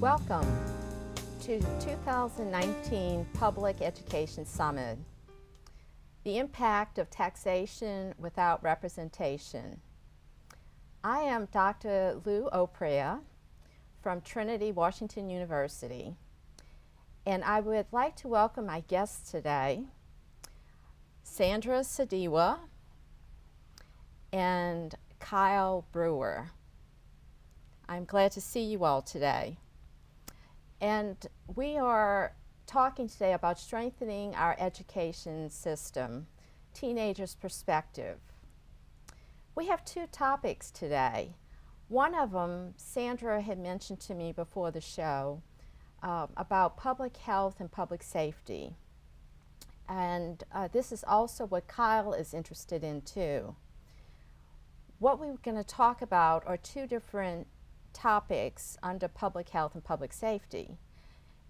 Welcome to the 2019 Public Education Summit, the impact of taxation without representation. I am Dr. Lou Oprea from Trinity Washington University, and I would like to welcome my guests today, Sandra Sadiwa and Kyle Brewer. I'm glad to see you all today. And we are talking today about strengthening our education system, teenagers' perspective. We have two topics today. One of them, Sandra had mentioned to me before the show about public health and public safety. And this is also what Kyle is interested in too. What we're going to talk about are two different topics under public health and public safety.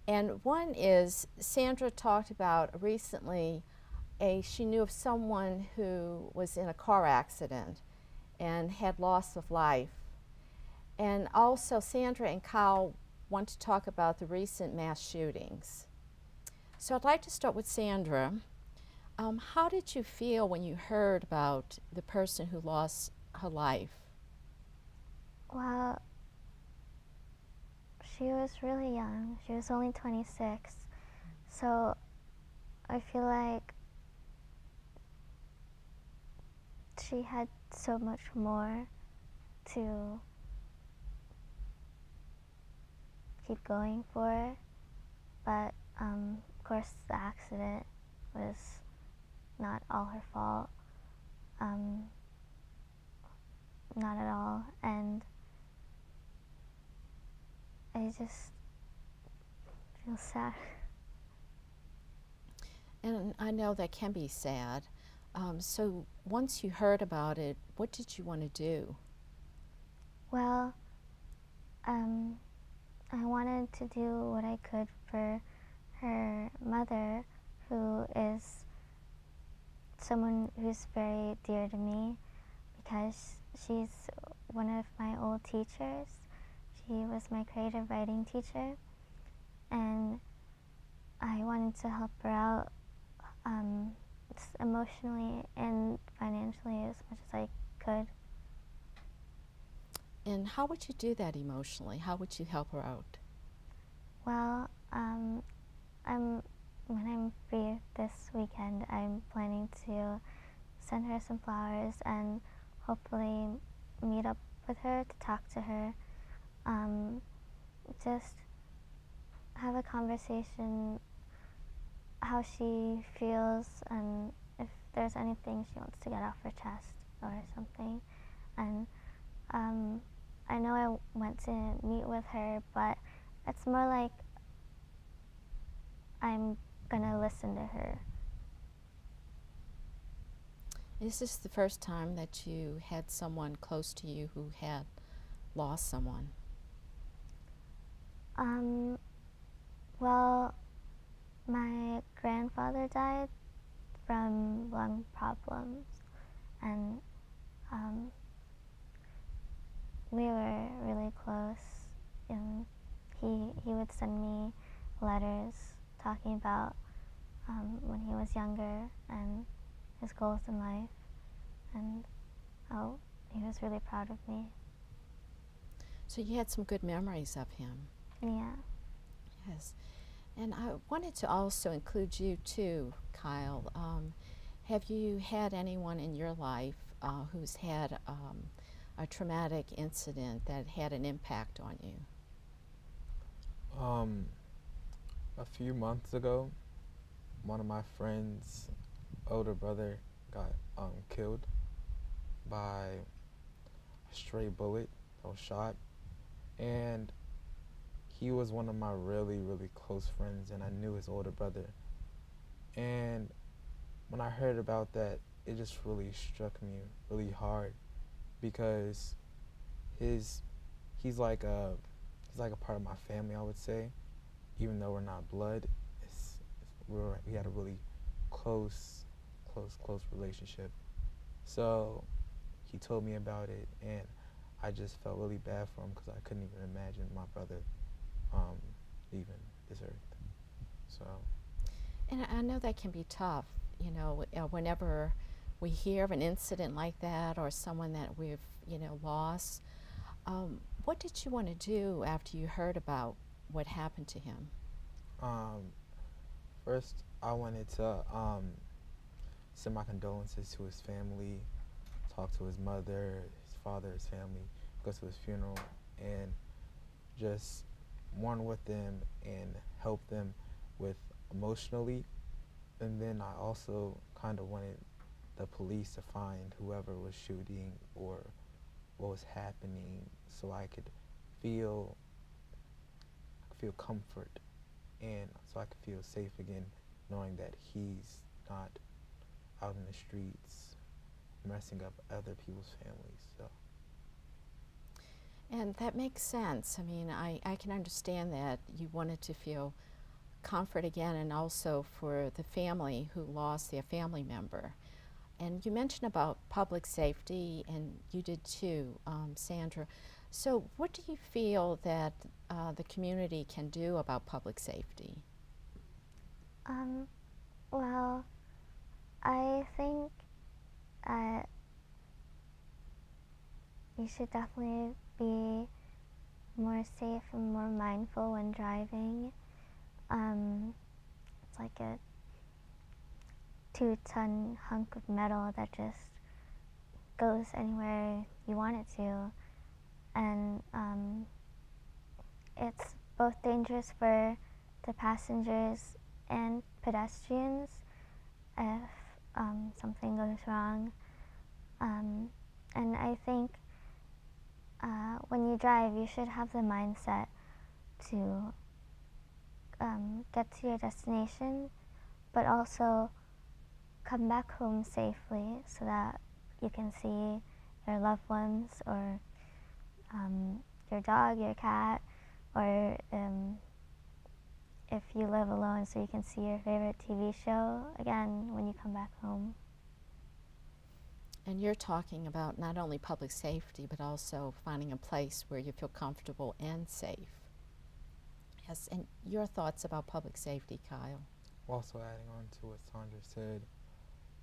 And one is, Sandra talked about recently, she knew of someone who was in a car accident and had loss of life. And also Sandra and Kyle want to talk about the recent mass shootings. So I'd like to start with Sandra. How did you feel when you heard about the person who lost her life? Well, she was really young. She was only 26. So I feel like she had so much more to keep going for. But of course the accident was not all her fault. Not at all. And I just feel sad. And I know that can be sad. So once you heard about it, what did you want to do? Well, I wanted to do what I could for her mother, who is someone who's very dear to me because she's one of my old teachers. She was my creative writing teacher, and I wanted to help her out emotionally and financially as much as I could. And how would you do that emotionally? How would you help her out? Well, when I'm free this weekend, I'm planning to send her some flowers and hopefully meet up with her to talk to her. Just have a conversation, how she feels, and if there's anything she wants to get off her chest or something. And I know I went to meet with her, but it's more like I'm gonna listen to her. Is this the first time that you had someone close to you who had lost someone? Well, my grandfather died from lung problems, and we were really close. And he would send me letters talking about when he was younger and his goals in life, and how he was really proud of me. So you had some good memories of him. Yeah. Yes. And I wanted to also include you too, Kyle. Have you had anyone in your life who's had a traumatic incident that had an impact on you? A few months ago, one of my friends' older brother got killed by a stray bullet that was shot, and he was one of my really, really close friends, and I knew his older brother. And when I heard about that, it just really struck me really hard because he's like a part of my family, I would say, even though we're not blood. We had a really close relationship. So he told me about it, and I just felt really bad for him because I couldn't even imagine my brother leaving this earth. So, And I know that can be tough, whenever we hear of an incident like that or someone that we've, lost. What did you want to do after you heard about what happened to him? um, first, I wanted to send my condolences to his family, talk to his mother, his father, his family, go to his funeral, and just mourn with them and help them with emotionally. And then I also kind of wanted the police to find whoever was shooting or what was happening, so I could feel feel comfort, and so I could feel safe again, knowing that he's not out in the streets messing up other people's families. So And that makes sense. I mean, I can understand that you wanted to feel comfort again and also for the family who lost their family member. And you mentioned about public safety, and you did too, Sandra. So, what do you feel that the community can do about public safety? Um, well, I think uh, you should definitely be more safe and more mindful when driving. It's like a 2-ton hunk of metal that just goes anywhere you want it to. And it's both dangerous for the passengers and pedestrians if something goes wrong. And I think when you drive, you should have the mindset to get to your destination, but also come back home safely so that you can see your loved ones or your dog, your cat, or if you live alone, so you can see your favorite TV show again when you come back home. And you're talking about not only public safety, but also finding a place where you feel comfortable and safe. Yes, and your thoughts about public safety, Kyle? also adding on to what Sandra said,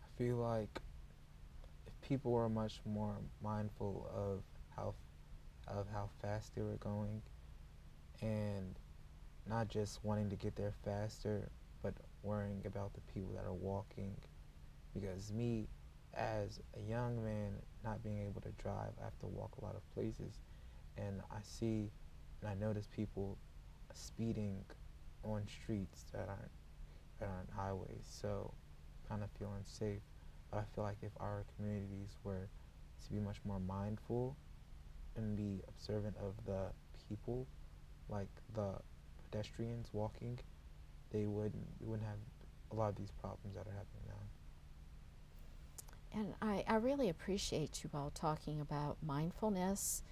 I feel like if people were much more mindful how of how fast they were going, and not just wanting to get there faster, but worrying about the people that are walking. Because me, as a young man, not being able to drive, I have to walk a lot of places, and I notice people speeding on streets that aren't highways. So, kind of feel unsafe. But I feel like if our communities were to be much more mindful and be observant of the people, like the pedestrians walking, we wouldn't have a lot of these problems that are happening now. And I really appreciate you all talking about mindfulness.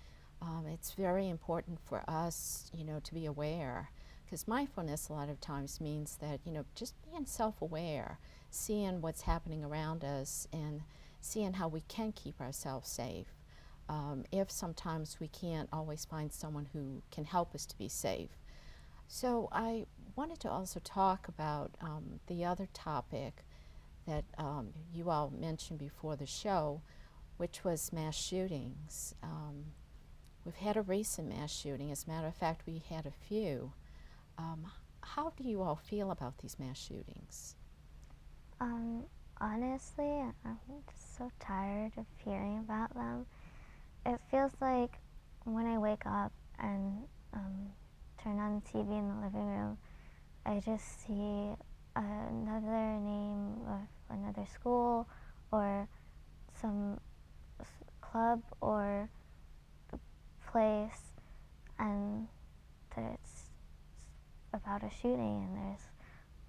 It's very important for us, to be aware, because mindfulness a lot of times means that, just being self-aware, seeing what's happening around us and seeing how we can keep ourselves safe. If sometimes we can't always find someone who can help us to be safe. So I wanted to also talk about the other topic that you all mentioned before the show, which was mass shootings. We've had a recent mass shooting. As a matter of fact, we had a few. Um, how do you all feel about these mass shootings? Um, Honestly, I'm just so tired of hearing about them. It feels like when I wake up and turn on the TV in the living room, I just see another name of another school or some club or place, and that it's about a shooting and there's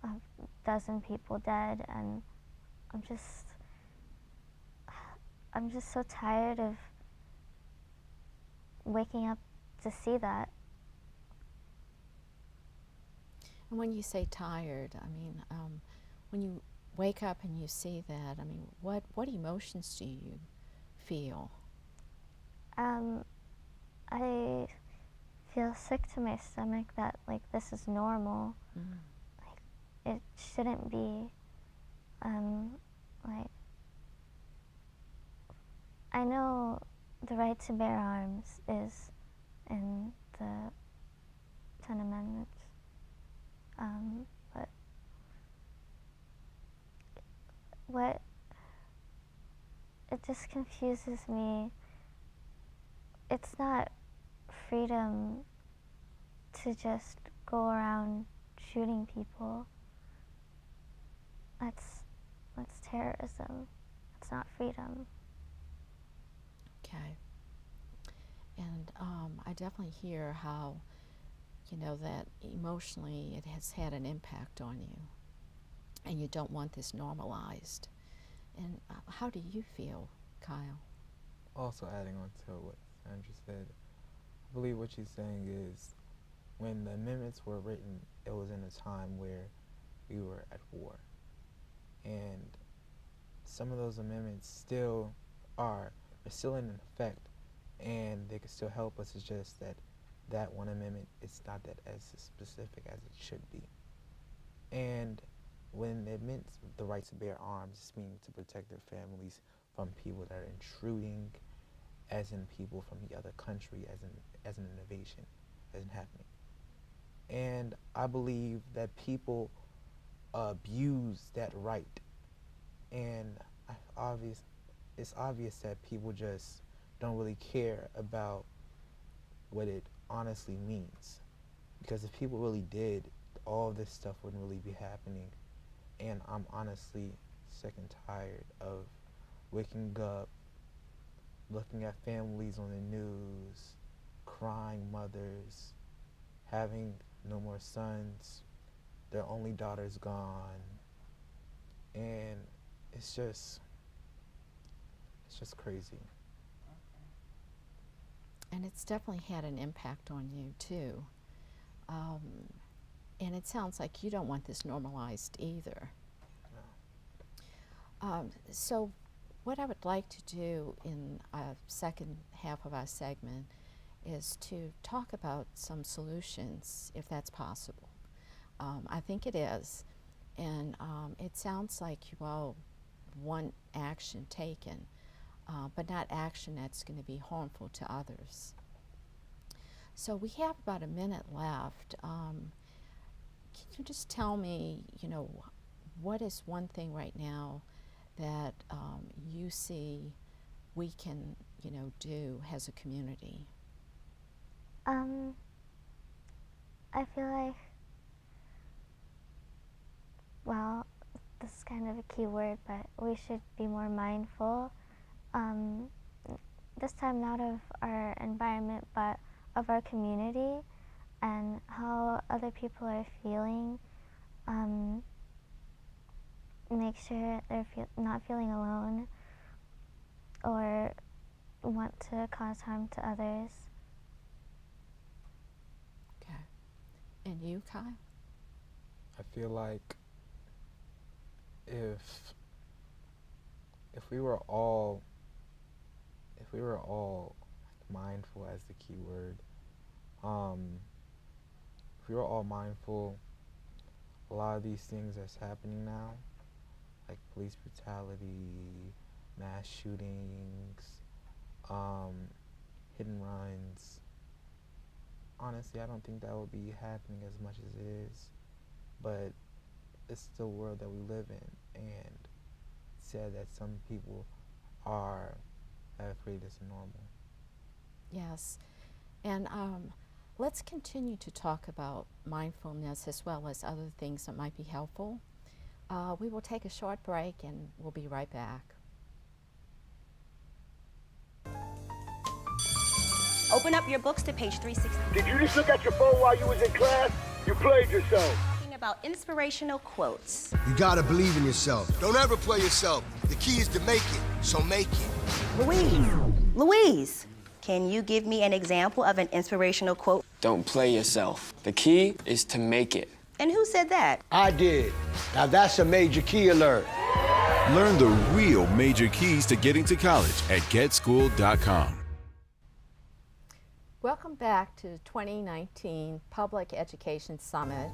a dozen people dead, and I'm just I'm just so tired of waking up to see that. And when you say tired, I mean, when you wake up and you see that, I mean, what emotions do you feel? I feel sick to my stomach that like this is normal. Like it shouldn't be. Like I know the right to bear arms is in the 10 Amendments, but what it just confuses me. It's not freedom to just go around shooting people. That's terrorism. That's not freedom. Okay. And I definitely hear how, you know, that emotionally it has had an impact on you, and you don't want this normalized. And how do you feel, Kyle? Also adding on to what Sandra said, I believe what she's saying is when the amendments were written, it was in a time where we were at war. And some of those amendments still are still in effect, and they can still help us. It's just that that one amendment is not that as specific as it should be. And when it meant the right to bear arms, it's meaning to protect their families from people that are intruding, as in people from the other country, as an innovation, as in happening. And I believe that people abuse that right, and it's obvious that people just don't really care about what it honestly means. Because if people really did, all of this stuff wouldn't really be happening. And I'm honestly sick and tired of waking up, looking at families on the news, crying mothers, having no more sons, their only daughter's gone, and it's just crazy. And it's definitely had an impact on you too. And it sounds like you don't want this normalized either. No. So what I would like to do in a second half of our segment is to talk about some solutions, if that's possible. I think it is. And it sounds like you all want action taken, but not action that's going to be harmful to others. So we have about a minute left. Can you just tell me, you know, what is one thing right now that you see we can, you know, do as a community? I feel like, well, this is kind of a key word, but we should be more mindful. This time not of our environment, but of our community and how other people are feeling. Make sure they're not feeling alone or want to cause harm to others. Okay. And you, Kyle? I feel like if we were all mindful, as the key word, if we were all mindful, a lot of these things that's happening now, like police brutality, mass shootings, hit and runs, honestly, I don't think that would be happening as much as it is, but it's the world that we live in, and it's sad that some people have created this normal. Yes. And let's continue to talk about mindfulness as well as other things that might be helpful. We will take a short break and we'll be right back. Open up your books to page 360. Did you just look at your phone while you was in class? You played yourself. Talking about inspirational quotes. You gotta believe in yourself. Don't ever play yourself. The key is to make it, so make it. Louise, can you give me an example of an inspirational quote? Don't play yourself. The key is to make it. And who said that? I did. Now that's a major key alert. Learn the real major keys to getting to college at getschool.com. Welcome back to the 2019 Public Education Summit,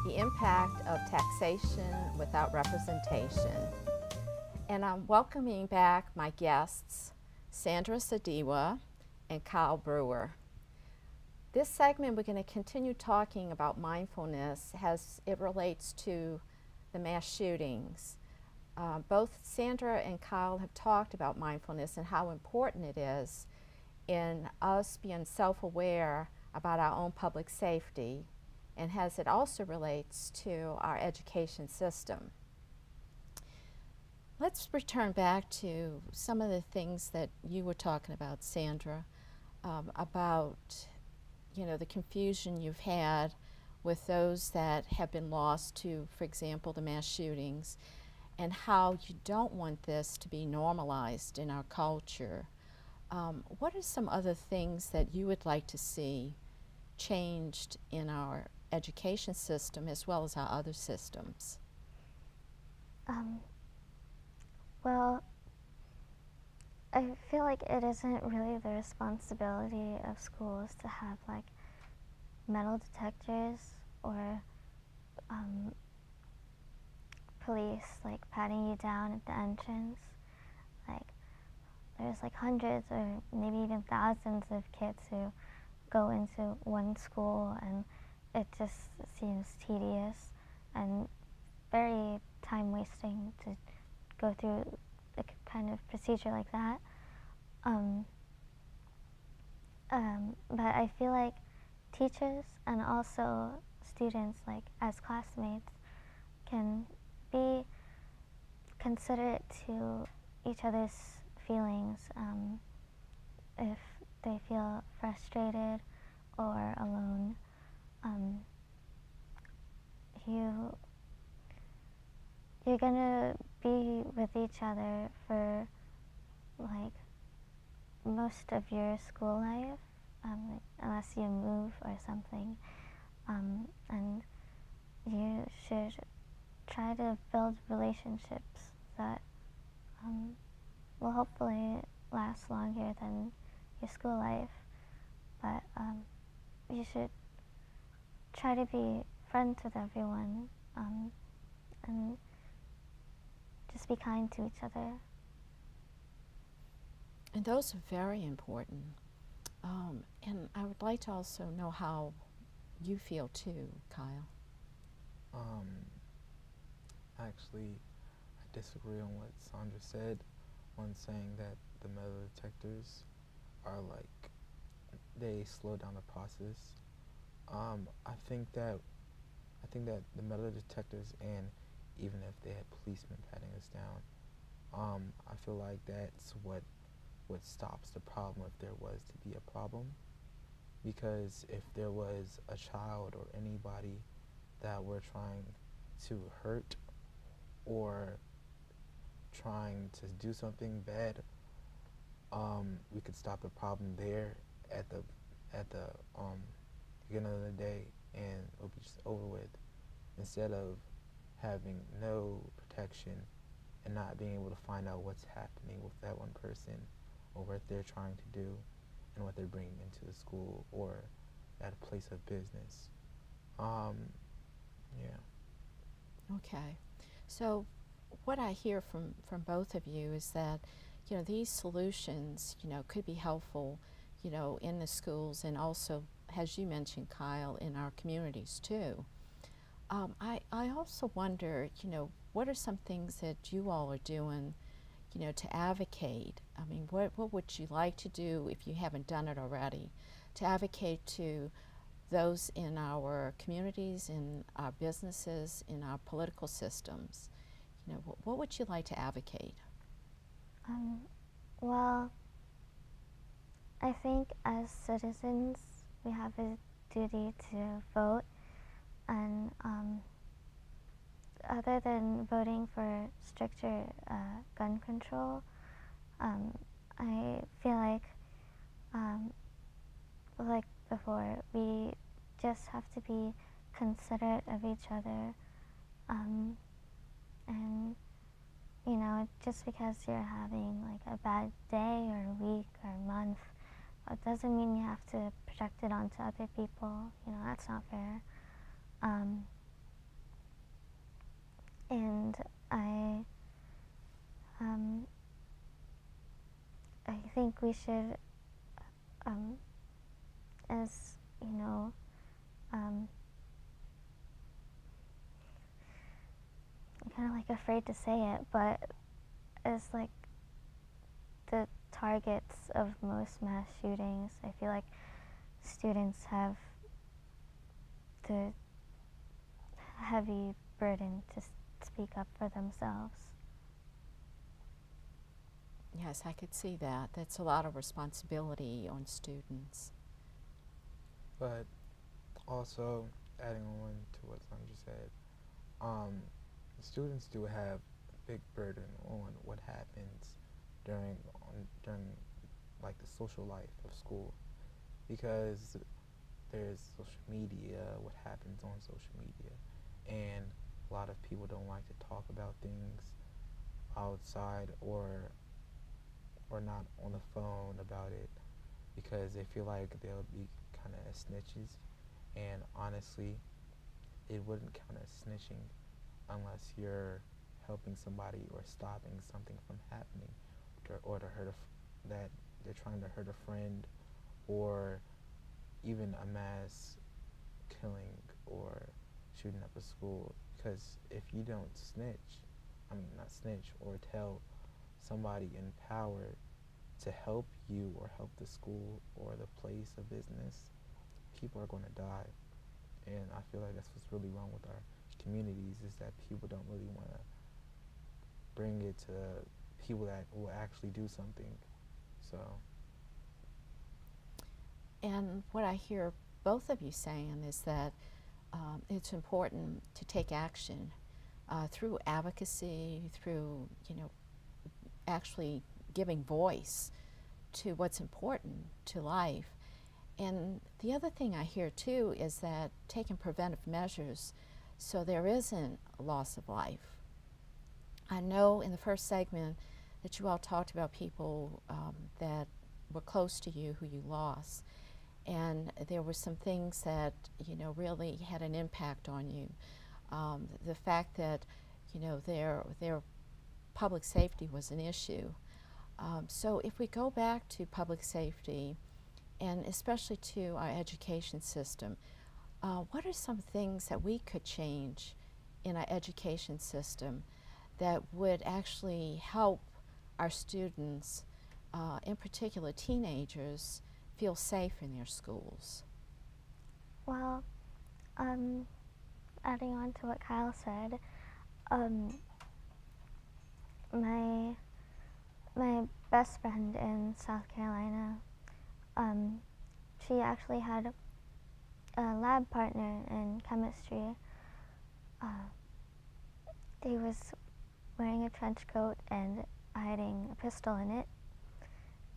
the impact of taxation without representation. And I'm welcoming back my guests, Sandra Sadiwa and Kyle Brewer. This segment, we're going to continue talking about mindfulness as it relates to the mass shootings. Both Sandra and Kyle have talked about mindfulness and how important it is in us being self-aware about our own public safety, and as it also relates to our education system. Let's return back to some of the things that you were talking about, Sandra, about the confusion you've had with those that have been lost to, for example, the mass shootings, and how you don't want this to be normalized in our culture. What are some other things that you would like to see changed in our education system as well as our other systems? Well, I feel like it isn't really the responsibility of schools to have like metal detectors or police like patting you down at the entrance. Like there's like hundreds or maybe even thousands of kids who go into one school, and it just seems tedious and very time wasting to go through a kind of procedure like that. But I feel like teachers and also students, like as classmates, can be considerate to each other's feelings if they feel frustrated or alone. You're gonna be with each other for like most of your school life, like, unless you move or something, and you should try to build relationships that will hopefully last longer than your school life. But you should try to be friends with everyone, and just be kind to each other. And those are very important. And I would like to also know how you feel too, Kyle. Actually, I disagree on what Sandra said when saying that the metal detectors are like, they slow down the process. I think that the metal detectors, and even if they had policemen patting us down, I feel like that's what stops the problem if there was to be a problem. Because if there was a child or anybody that we're trying to hurt or trying to do something bad, we could stop the problem there at the beginning of the day, and it'll be just over with, instead of having no protection and not being able to find out what's happening with that one person or what they're trying to do and what they're bringing into the school or at a place of business. Yeah. Okay. So what I hear from both of you is that, these solutions, could be helpful, in the schools and also, as you mentioned, Kyle, in our communities too. I also wonder, what are some things that you all are doing, to advocate? I mean, what would you like to do if you haven't done it already, to advocate to those in our communities, in our businesses, in our political systems? What would you like to advocate? Well, I think as citizens, we have a duty to vote, and other than voting for stricter gun control, I feel like before, we just have to be considerate of each other, and just because you're having like a bad day or week or month it doesn't mean you have to project it onto other people. You know, that's not fair. And um, I think we should, as you know, I'm kind of like afraid to say it, but as like the targets of most mass shootings, I feel like students have the heavy burden to speak up for themselves. Yes, I could see that. That's a lot of responsibility on students. But also, adding on to what Sandra said, students do have a big burden on what happens during like the social life of school, because there's social media, what happens on social media, and a lot of people don't like to talk about things outside or not on the phone about it because they feel like they'll be kind of snitches. And honestly, it wouldn't count as snitching unless you're helping somebody or stopping something from happening, or to hurt that they're trying to hurt a friend, or even a mass killing or shooting up a school. Because if you don't not snitch or tell somebody in power to help you or help the school or the place of business, people are going to die. And I feel like that's what's really wrong with our communities, is that people don't really want to bring it to people that will actually do something. So. And what I hear both of you saying is that it's important to take action through advocacy, through, actually giving voice to what's important to life. And the other thing I hear too is that taking preventive measures so there isn't a loss of life. I know in the first segment that you all talked about people that were close to you who you lost. And there were some things that, really had an impact on you. The fact that, their public safety was an issue. So if we go back to public safety, and especially to our education system, what are some things that we could change in our education system that would actually help our students, in particular teenagers, feel safe in their schools? Well, adding on to what Kyle said, my best friend in South Carolina, she actually had a lab partner in chemistry. He was wearing a trench coat and hiding a pistol in it.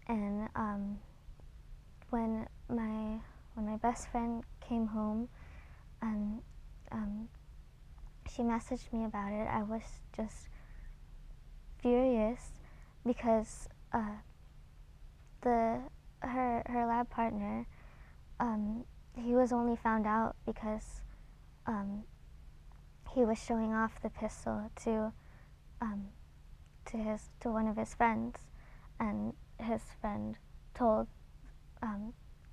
And when my best friend came home and she messaged me about it, I was just furious because her lab partner, he was only found out because he was showing off the pistol to one of his friends, and his friend told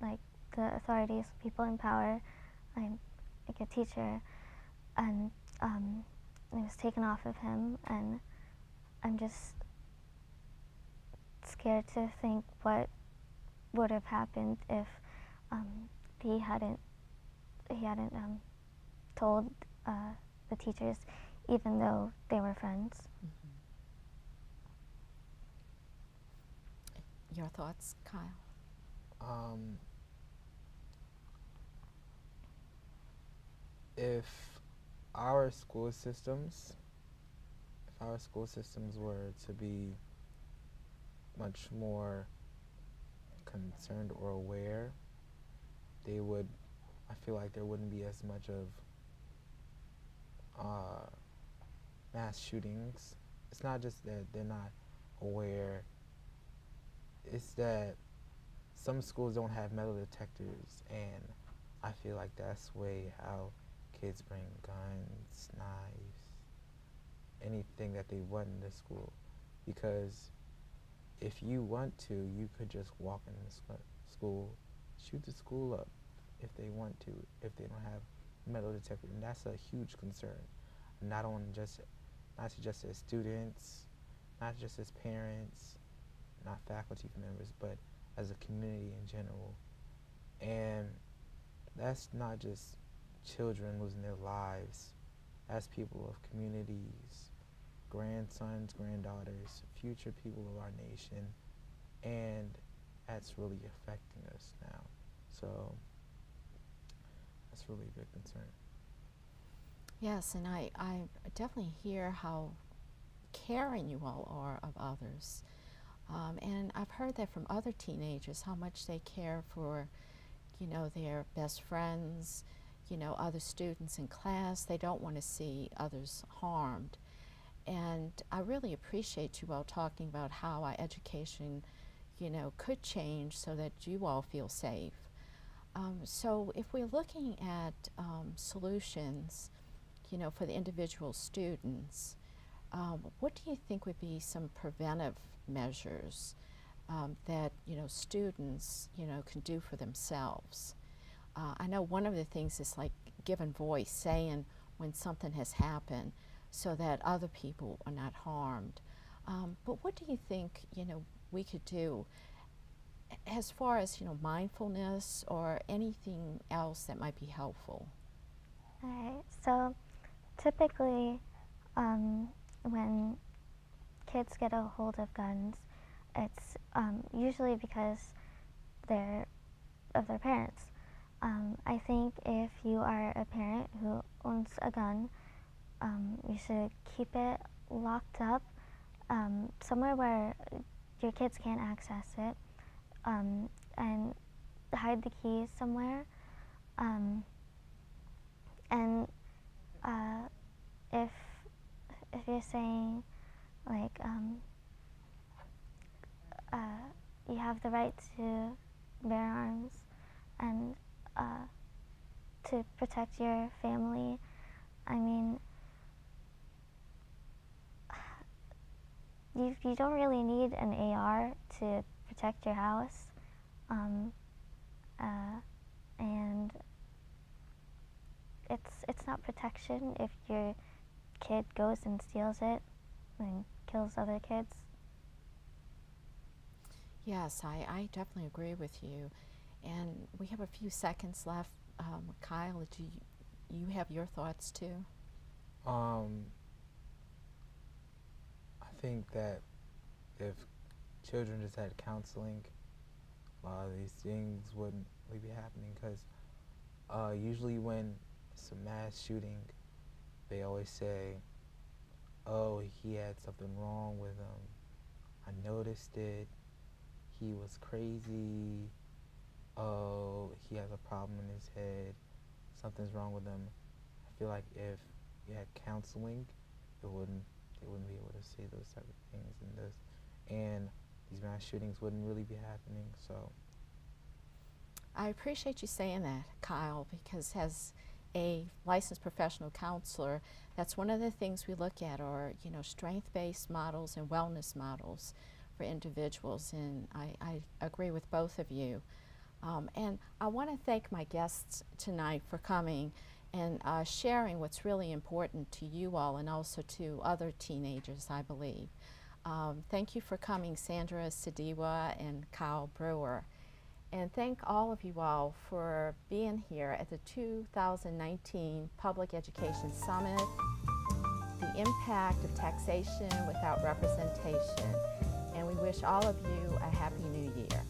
like the authorities, people in power, like a teacher, and it was taken off of him. And I'm just scared to think what would have happened if he hadn't told the teachers, even though they were friends. Your thoughts, Kyle? If our school systems were to be much more concerned or aware, I feel like there wouldn't be as much of mass shootings. It's not just that they're not aware, it's that some schools don't have metal detectors, and I feel like that's way how kids bring guns, knives, anything that they want in the school. Because if you want to, you could just walk in the school, shoot the school up if they want to, if they don't have metal detector, and that's a huge concern. Not just as students, not just as parents, not faculty members, but as a community in general. And that's not just children losing their lives. That's people of communities, grandsons, granddaughters, future people of our nation, and that's really affecting us now. So that's really a big concern. Yes, and I definitely hear how caring you all are of others. And I've heard that from other teenagers, how much they care for, their best friends, other students in class. They don't want to see others harmed. And I really appreciate you all talking about how our education, could change so that you all feel safe. So if we're looking at solutions, for the individual students, what do you think would be some preventive measures that students can do for themselves? I know one of the things is like giving voice, saying when something has happened, so that other people are not harmed. But what do you think we could do as far as mindfulness or anything else that might be helpful? Alright, so typically when kids get a hold of guns, it's usually because they're of their parents. I think if you are a parent who owns a gun, you should keep it locked up somewhere where your kids can't access it, and hide the keys somewhere. And if you're saying like you have the right to bear arms and to protect your family, I mean, you don't really need an AR to protect your house, and it's not protection if your kid goes and steals it and kills other kids. Yes, I definitely agree with you. And we have a few seconds left. Kyle, do you have your thoughts too? I think that if children just had counseling, a lot of these things wouldn't really be happening. Because usually when it's a mass shooting, they always say, oh, he had something wrong with him. I noticed it. He was crazy. Oh, he has a problem in his head. Something's wrong with him. I feel like if you had counseling, they wouldn't be able to say those type of things, and these mass shootings wouldn't really be happening. So I appreciate you saying that, Kyle, because as a licensed professional counselor, that's one of the things we look at are, strength-based models and wellness models for individuals, and I agree with both of you. And I want to thank my guests tonight for coming and sharing what's really important to you all and also to other teenagers, I believe. Thank you for coming, Sandra Sadiwa and Kyle Brewer. And thank all of you all for being here at the 2019 Public Education Summit, The Impact of Taxation Without Representation. And we wish all of you a Happy New Year.